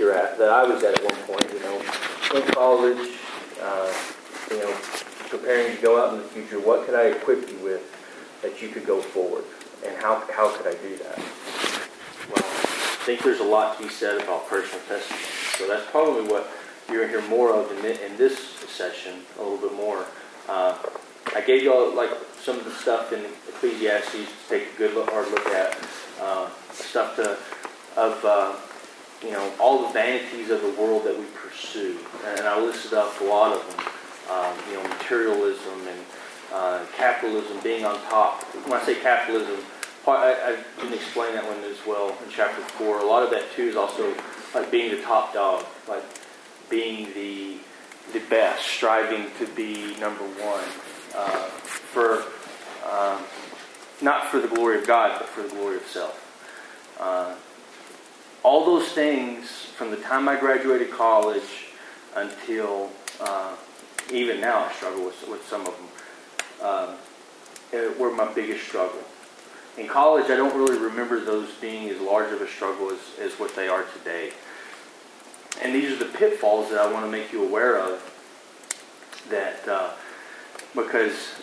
you're at, that I was at one point, in college, preparing to go out in the future. What could I equip you with that you could go forward? And how could I do that? Well, I think there's a lot to be said about personal testimony. So that's probably what you're going to hear more of in this session, a little bit more. I gave you all some of the stuff in Ecclesiastes to take a good hard look at. Stuff all the vanities of the world that we pursue. And I listed up a lot of them. Materialism and capitalism being on top. When I say capitalism, I didn't explain that one as well in chapter 4. A lot of that too is also like being the top dog, like being the best, striving to be number one, not for the glory of God, but for the glory of self. All those things from the time I graduated college until even now I struggle with some of them. Were my biggest struggle. In college, I don't really remember those being as large of a struggle as what they are today. And these are the pitfalls that I want to make you aware of. That because,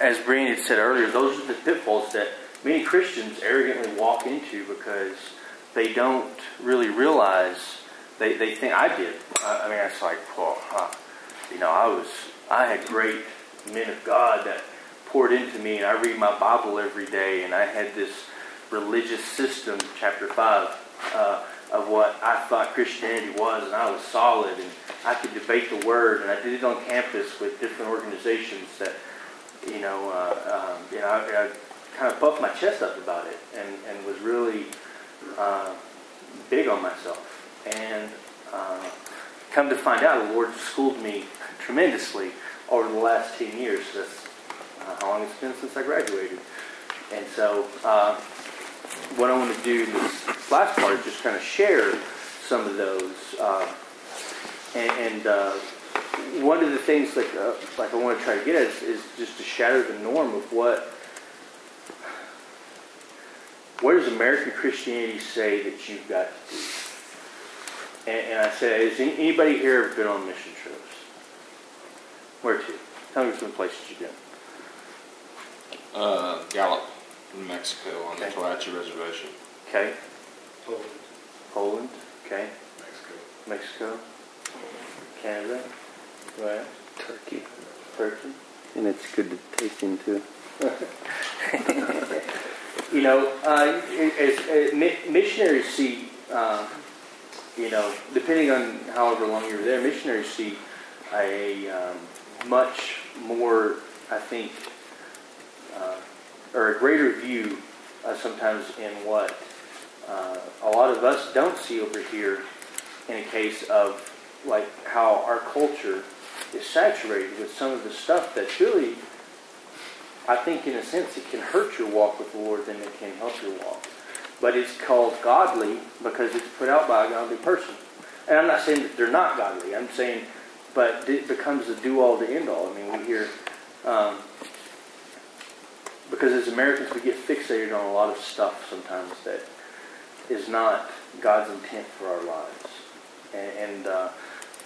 as Brian had said earlier, those are the pitfalls that many Christians arrogantly walk into because they don't really realize. They think I did. I mean, it's like, I had great men of God that poured into me, and I read my Bible every day, and I had this religious system, chapter 5, of what I thought Christianity was, and I was solid, and I could debate the Word, and I did it on campus with different organizations that, I kind of puffed my chest up about it, and was really big on myself. And come to find out, the Lord schooled me tremendously over the last 10 years. That's how long it's been since I graduated. And so what I want to do in this last part is just kind of share some of those. One of the things I want to try to get at is just to shatter the norm of what does American Christianity say that you've got to do? And I say, has anybody here ever been on mission trips? Where to? Tell me some places you've been. Gallup, New Mexico, on the Comanche Reservation. Okay. Poland. Okay. Mexico. Canada. Right. Turkey. And it's good to taste in too. As missionaries see, depending on however long you were there, missionaries see a much more, I think, or a greater view sometimes in what a lot of us don't see over here in a case of like how our culture is saturated with some of the stuff that really, I think in a sense, it can hurt your walk with the Lord than it can help your walk. But it's called godly because it's put out by a godly person. And I'm not saying that they're not godly. I'm saying, but it becomes the do-all to end-all. I mean, we hear, because as Americans we get fixated on a lot of stuff sometimes that is not God's intent for our lives. And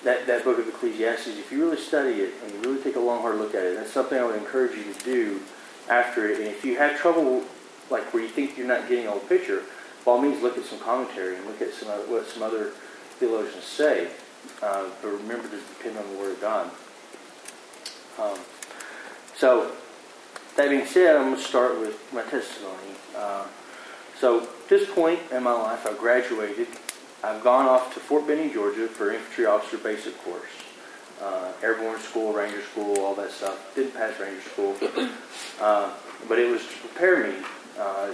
that book of Ecclesiastes, if you really study it and you really take a long, hard look at it, that's something I would encourage you to do after it. And if you have trouble, like where you think you're not getting all the picture, by all means look at some commentary and look at what some other theologians say. But remember to depend on the Word of God. So, that being said, I'm going to start with my testimony. So, at this point in my life, I graduated. I've gone off to Fort Benning, Georgia for Infantry Officer Basic Course. Airborne School, Ranger School, all that stuff. Didn't pass Ranger School. But it was to prepare me.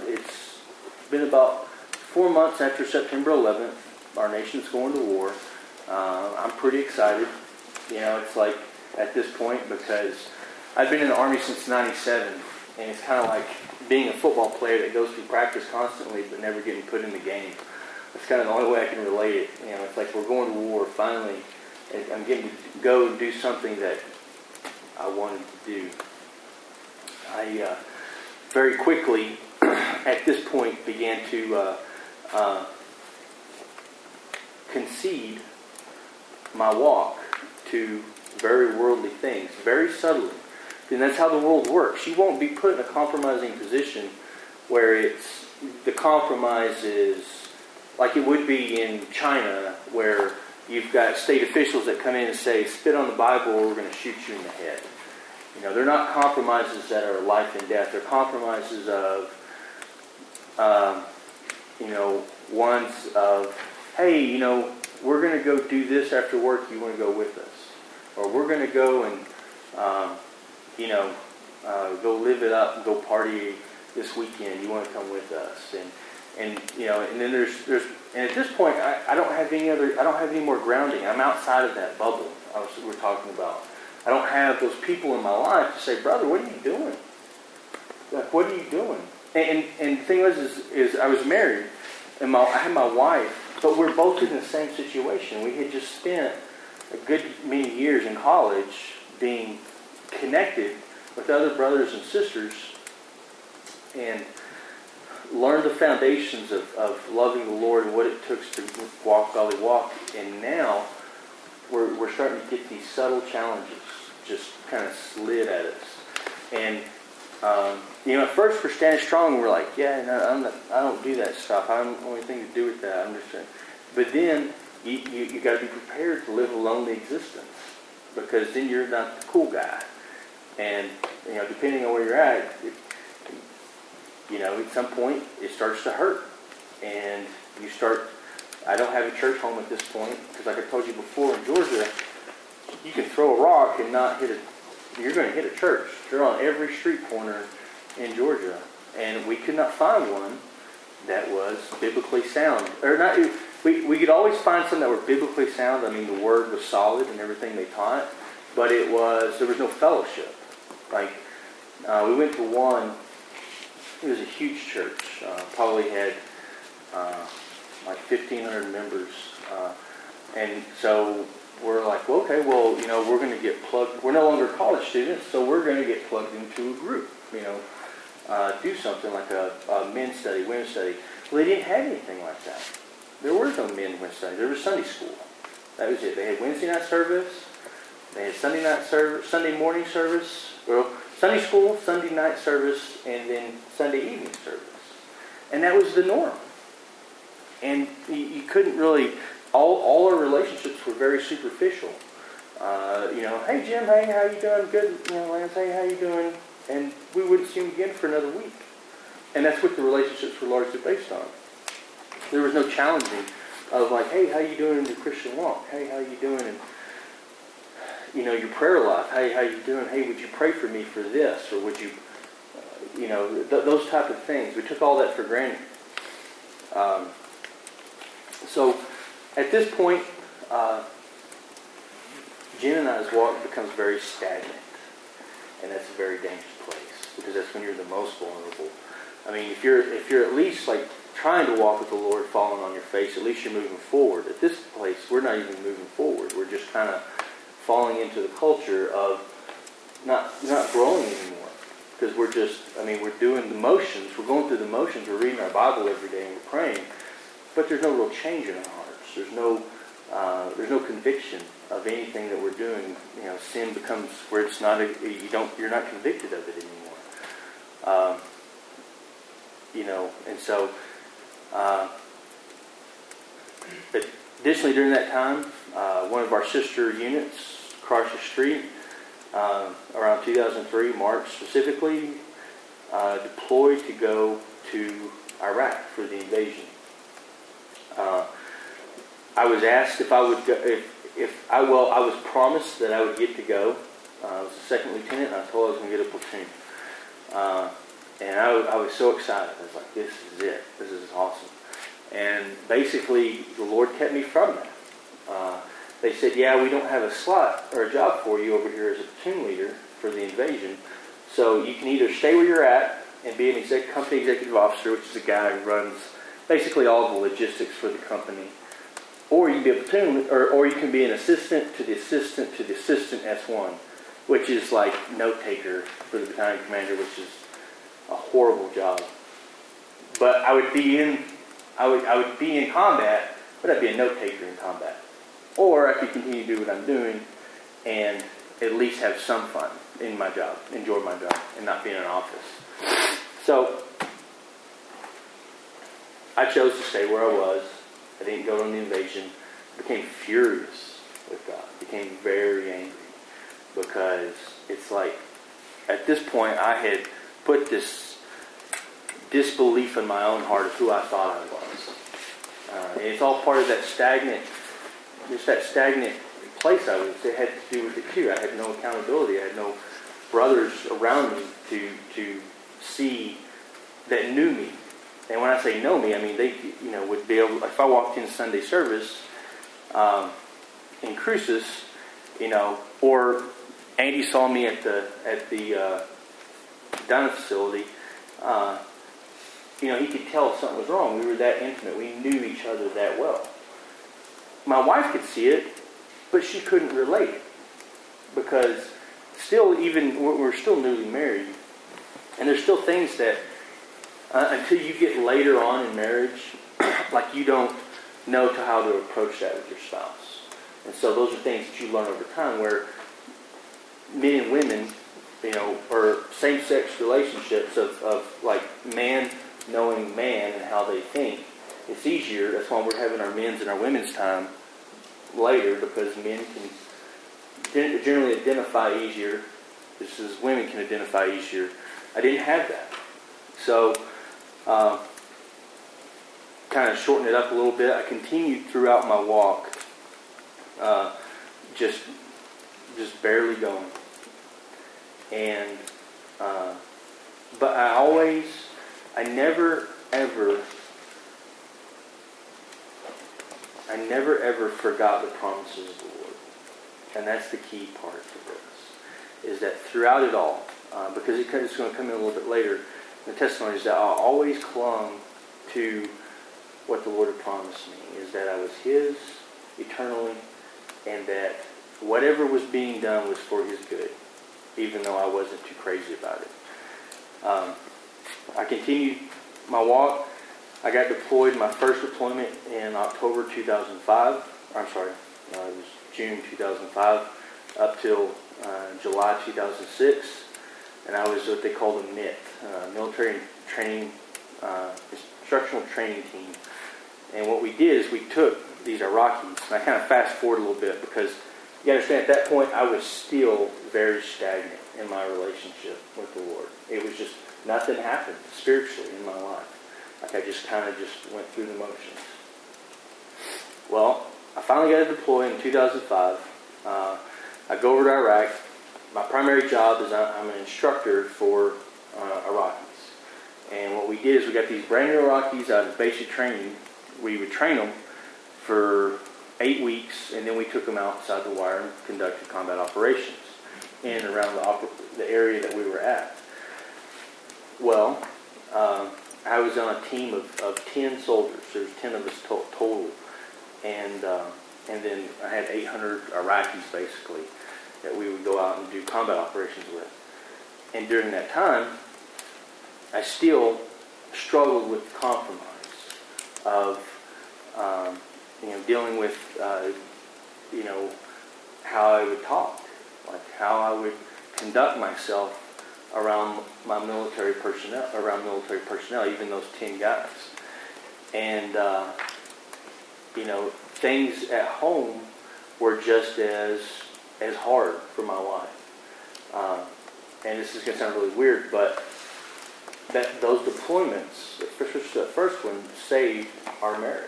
It's been about 4 months after September 11th. Our nation's going to war. I'm pretty excited. It's like at this point because I've been in the Army since '97, and it's kind of like being a football player that goes through practice constantly but never getting put in the game. That's kind of the only way I can relate it. It's like we're going to war finally, and I'm getting to go and do something that I wanted to do. I very quickly, at this point, began to concede my walk to very worldly things, very subtly. And that's how the world works. You won't be put in a compromising position where the compromise is like it would be in China, where you've got state officials that come in and say, spit on the Bible or we're going to shoot you in the head. They're not compromises that are life and death. They're compromises of, ones of, hey, we're going to go do this after work. You want to go with us? Or we're going to go and, go live it up and go party this weekend. You want to come with us? And then there's and at this point, I don't have any more grounding. I'm outside of that bubble we're talking about. I don't have those people in my life to say, brother, what are you doing? Like, what are you doing? And the thing is I was married, and I had my wife, but we're both in the same situation. We had just spent a good many years in college being connected with other brothers and sisters and learned the foundations of loving the Lord and what it took to walk godly walk. And now we're starting to get these subtle challenges just kind of slid at us. And at first we're standing strong and we're like, yeah, no, I don't do that stuff. I don't want anything to do with that. I understand. But then you got to be prepared to live a lonely existence, because then you're not the cool guy. And depending on where you're at, at some point it starts to hurt, and you start. I don't have a church home at this point because, like I told you before, in Georgia, you can throw a rock and not hit it. You're going to hit a church. They're on every street corner in Georgia, and we could not find one that was biblically sound. Or not. We could always find some that were biblically sound. I mean, the word was solid and everything they taught, but there was no fellowship. Like we went to one. It was a huge church. Probably had like 1,500 members, and so we're like, well, okay, well, we're going to get plugged. We're no longer college students, so we're going to get plugged into a group. Do something like a men's study, women's study. Well, they didn't have anything like that. There were no men's women's study. There was Sunday school. That was it. They had Wednesday night service. They had Sunday night service, Sunday morning service. Well, Sunday school, Sunday night service, and then Sunday evening service. And that was the norm. And you couldn't really, all our relationships were very superficial. Hey Jim, hey, how you doing? Good. Lance, hey, how you doing? And we wouldn't see him again for another week. And that's what the relationships were largely based on. There was no challenging of like, hey, how you doing in your Christian walk? Hey, how you doing in your prayer life? Hey, how you doing? Hey, would you pray for me for this? Or would you, those type of things. We took all that for granted. So at this point, Jen and I's walk becomes very stagnant. And that's a very dangerous place, because that's when you're the most vulnerable. I mean, if you're at least like trying to walk with the Lord, falling on your face, at least you're moving forward. At this place, we're not even moving forward. We're just kind of falling into the culture of not growing anymore, because we're doing the motions. We're going through the motions. We're reading our Bible every day and we're praying, but there's no real change in our hearts. There's no conviction of anything that we're doing. Sin becomes where it's not you're not convicted of it anymore. And so additionally, during that time, one of our sister units across the street, around 2003, March specifically, deployed to go to Iraq for the invasion. I was asked if I would go. I was promised that I would get to go. I was a second lieutenant, and I was told I was going to get a platoon. And I was so excited. I was like, this is it. This is awesome. And basically, the Lord kept me from that. They said, yeah, we don't have a slot or a job for you over here as a platoon leader for the invasion. So you can either stay where you're at and be an company executive officer, which is a guy who runs basically all the logistics for the company, or you can be a platoon, or you can be an assistant to the assistant to the assistant S1, which is like note taker for the battalion commander, which is a horrible job. But I would be in combat but I'd be a note taker in combat. Or I could continue to do what I'm doing and at least have some fun in my job, enjoy my job, and not be in an office. So I chose to stay where I was. I didn't go on the invasion. I became furious with God. Became very angry because it's like at this point I had put this disbelief in my own heart of who I thought I was. And it's all part of that stagnant place I was. It had to do with it too. I had no accountability. I had no brothers around me to see that knew me. And when I say know me, I mean they would be able. If I walked in Sunday service in Cruces, or Andy saw me at the Donna facility, he could tell if something was wrong. We were that intimate. We knew each other that well. My wife could see it, but she couldn't relate because still, even we're still newly married, and there's still things that until you get later on in marriage, like you don't know how to approach that with your spouse. And so those are things that you learn over time where men and women, or same-sex relationships of like man knowing man and how they think. It's easier. That's why we're having our men's and our women's time later, because men can generally identify easier. Just as women can identify easier. I didn't have that. So, kind of shorten it up a little bit. I continued throughout my walk, just barely going. And, but I never ever forgot the promises of the Lord. And that's the key part of this, is that throughout it all, because it's going to come in a little bit later, the testimony is that I always clung to what the Lord had promised me, is that I was His eternally, and that whatever was being done was for His good, even though I wasn't too crazy about it. I continued my walk. I got deployed, my first deployment in October 2005. I'm sorry, it was June 2005 up till July 2006. And I was what they called a MIT, Military Training, Instructional Training Team. And what we did is we took these Iraqis, and I kind of fast forward a little bit because you understand at that point I was still very stagnant in my relationship with the Lord. It was just, nothing happened spiritually in my life. Like I just kind of went through the motions. Well, I finally got to deploy in 2005. I go over to Iraq. My primary job is I'm an instructor for Iraqis. And what we did is we got these brand new Iraqis out of basic training. We would train them for 8 weeks, and then we took them outside the wire and conducted combat operations in and around the area that we were at. Well, I was on a team of 10 soldiers. There was 10 of us total. And then I had 800 Iraqis, basically, that we would go out and do combat operations with. And during that time, I still struggled with the compromise of, dealing with, how I would talk, like how I would conduct myself around my military personnel, even those 10 guys. And, things at home were just as hard for my wife. And this is going to sound really weird, but those deployments, especially the first one, saved our marriage.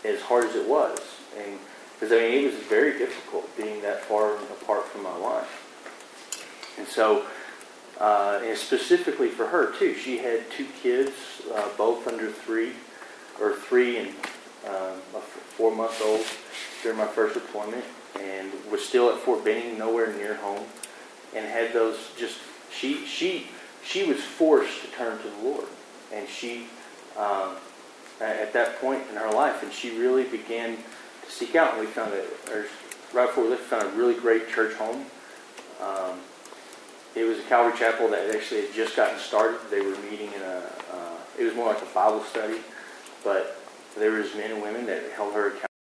As hard as it was. And because, it was very difficult being that far apart from my wife. And so, and specifically for her too, she had 2 kids, both under 3 and 4-month-old during my first deployment, and was still at Fort Benning, nowhere near home, and had those she was forced to turn to the Lord, and she at that point in her life, and she really began to seek out. And we found right before we left, found a really great church home. It was a Calvary Chapel that actually had just gotten started. They were meeting in it was more like a Bible study, but There was men and women that held her accountable.